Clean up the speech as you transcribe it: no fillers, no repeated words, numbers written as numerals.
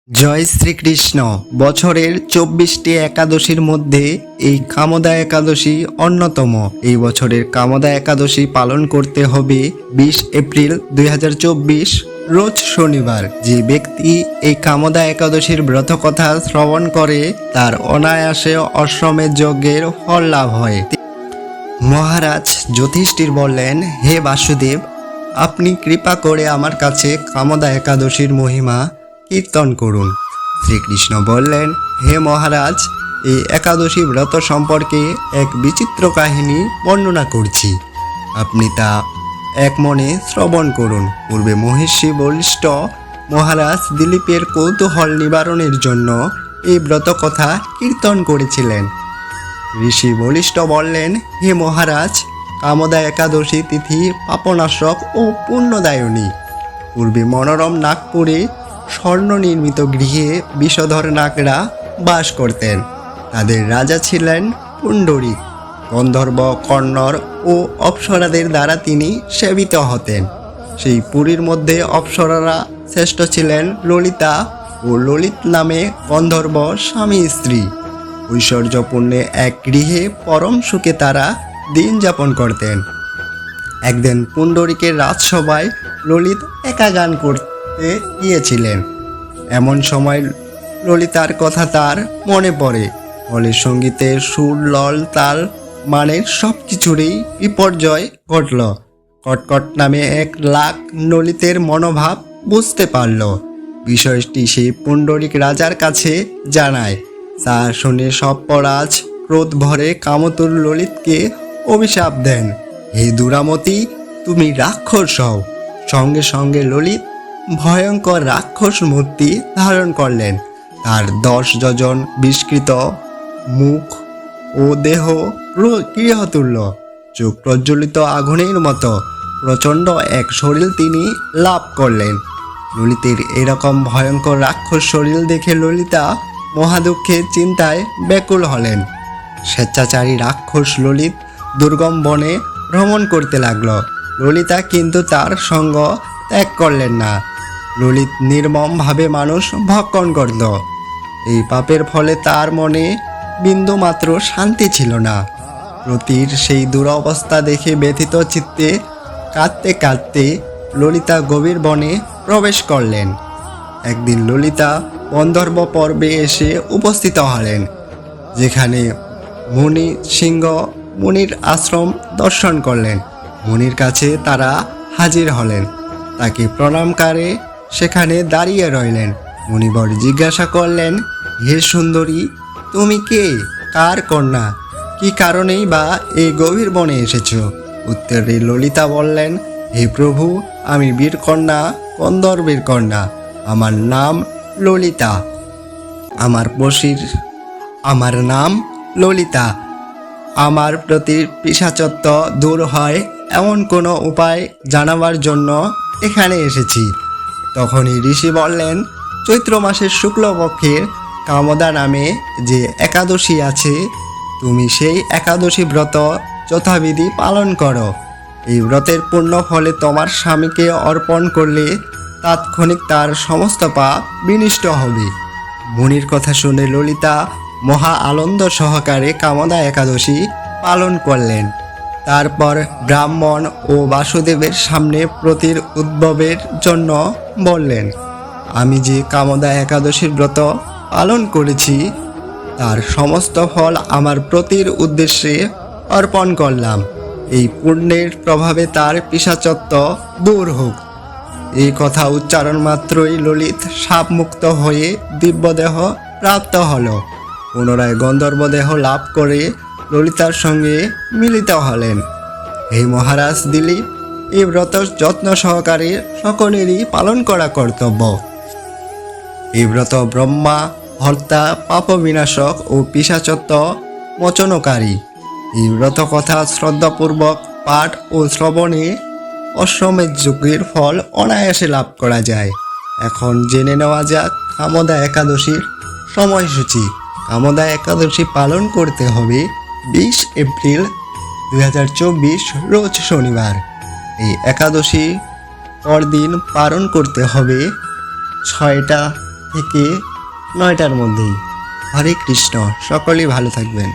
জয় শ্রীকৃষ্ণ। বছরের 24টি একাদশীর মধ্যে এই কামদা একাদশী অন্যতম। এই বছরের কামদা একাদশী পালন করতে হবে 20 এপ্রিল 2024 রোজ শনিবার। যে ব্যক্তি এই কামদা একাদশীর ব্রত কথা শ্রবণ করে তার অনায়াসে অশ্বমেধ যজ্ঞের ফল লাভ হয়। মহারাজ যুধিষ্ঠির বললেন, হে বাসুদেব, আপনি কৃপা করে আমার কাছে কামদা একাদশীর মহিমা কীর্তন করুন। শ্রীকৃষ্ণ বললেন, হে মহারাজ, এই একাদশী ব্রত সম্পর্কে এক বিচিত্র কাহিনী বর্ণনা করছি, আপনি তা এক মনে শ্রবণ করুন। পূর্বে মহিষী বলিষ্ঠ মহারাজ দিলীপের কৌতূহল নিবারণের জন্য এই ব্রত কথা কীর্তন করেছিলেন। ঋষি বলিষ্ঠ বললেন, হে মহারাজ, কামদা একাদশী তিথি পাপনাশক ও পুণ্যদায়নী। পূর্বে মনোরম নাগপুরে স্বর্ণ নির্মিত গৃহে বিষধর নাগরা বাস করতেন। তাদের রাজা ছিলেন পুণ্ডরীক। গন্ধর্ব, কন্নর ও অপ্সরাদের দ্বারা তিনি সেবিত হতেন। সেই পুরীর মধ্যে অপ্সরারা শ্রেষ্ঠ ছিলেন ললিতা ও ললিত নামে গন্ধর্ব স্বামী স্ত্রী। ঐশ্বর্যপূর্ণে এক গৃহে পরম সুখে তারা দিন যাপন করতেন। একদিন পুণ্ডরীকের রাজসভায় ললিত একা গান করতে গিয়েছিলেন। এমন সময় ললিতার কথা তার মনে পড়ে। ফলে সঙ্গীতের সুর, লল, তাল, মানের সব কিছুরই বিপর্যয় ঘটল। কটকট নামে এক লাখ ললিতের মনোভাব বুঝতে পারল। বিষয়টি সেই পুণ্ডরিক রাজার কাছে জানায়। তা শুনে সর্পরাজ ক্রোধ ভরে কামতুর ললিতকে অভিশাপ দেন, হে দুরামতি, তুমি রাক্ষস হও। সঙ্গে সঙ্গে ললিত ভয়ঙ্কর রাক্ষস মূর্তি ধারণ করলেন। তার 10 যোজন বিস্কৃত মুখ ও দেহ গৃহতুল্য, চোখ প্রজ্বলিত আগুনের মতো প্রচণ্ড এক শরীর তিনি লাভ করলেন। ললিতের এরকম ভয়ঙ্কর রাক্ষস শরীর দেখে ললিতা মহাদুঃখের চিন্তায় ব্যাকুল হলেন। স্বেচ্ছাচারী রাক্ষস ললিত দুর্গম বনে ভ্রমণ করতে লাগল। ললিতা কিন্তু তার সঙ্গ ত্যাগ করলেন না। ললিত নির্মমভাবে মানুষ ভক্ষণ করত। এই পাপের ফলে তার মনে বিন্দুমাত্র শান্তি ছিল না। রতির সেই দুরবস্থা দেখে ব্যথিত চিত্তে কাঁদতে কাঁদতে ললিতা গভীর বনে প্রবেশ করলেন। একদিন ললিতা গন্ধর্ব পর্বে এসে উপস্থিত হলেন, যেখানে মুনি সিংহ মুনির আশ্রম দর্শন করলেন। মুনির কাছে তারা হাজির হলেন। তাকে প্রণামকারে সেখানে দাঁড়িয়ে রইলেন। মুনিবর জিজ্ঞাসা করলেন, হে সুন্দরী, তুমি কে, কার কন্যা, কি কারণেই বা এই গভীর বনে এসেছ? উত্তরে ললিতা বললেন, হে প্রভু, আমি বীরকন্যা, গন্ধর্বের কন্যা। আমার নাম ললিতা। আমার নাম ললিতা। আমার প্রতি পিশাচত্ব দূর হয় এমন কোনো উপায় জানাবার জন্য এখানে এসেছি। তখনই ঋষি বললেন, চৈত্র মাসের শুক্লপক্ষের কামদা নামে যে একাদশী আছে, তুমি সেই একাদশী ব্রত যথাবিধি পালন করো। এই ব্রতের পূর্ণ ফলে তোমার স্বামীকে অর্পণ করলে তাৎক্ষণিক তার সমস্ত পাপ বিনষ্ট হবে। মুনির কথা শুনে ললিতা মহা আনন্দ সহকারে কামদা একাদশী পালন করলেন। তারপর ব্রাহ্মণ ও বাসুদেবের সামনে প্রতির উদ্ভবের জন্য বললেন, আমি যে কামদা একাদশীর ব্রত পালন করেছি তার সমস্ত ফল আমার প্রতির উদ্দেশ্যে অর্পণ করলাম। এই পুণ্যের প্রভাবে তার পিশাচত্ব দূর হোক। এই কথা উচ্চারণ মাত্রই ললিত সাপমুক্ত হয়ে দিব্যদেহ প্রাপ্ত হল। পুনরায় গন্ধর্বদেহ লাভ করে ললিতার সঙ্গে মিলিত হলেন। হে মহারাজ দিলীপ, এই ব্রত যত্ন সহকারে সকলেরই পালন করা কর্তব্য। এই ব্রত ব্রহ্মা হত্যা, পাপ বিনাশক ও পিশাচত্ব মোচনকারী। এই ব্রত কথা শ্রদ্ধাপূর্বক পাঠ ও শ্রবণে অশ্বমেধ যজ্ঞের ফল অনায়াসে লাভ করা যায়। এখন জেনে নেওয়া যাক কামদা একাদশীর সময়সূচি। কামদা একাদশী পালন করতে হবে 20 এপ্রিল 2024 রোজ শনিবার। এই একাদশী পরদিন পালন করতে হবে 6টা থেকে 9টার মধ্যেই। হরে কৃষ্ণ, সকলেই ভালো থাকবেন।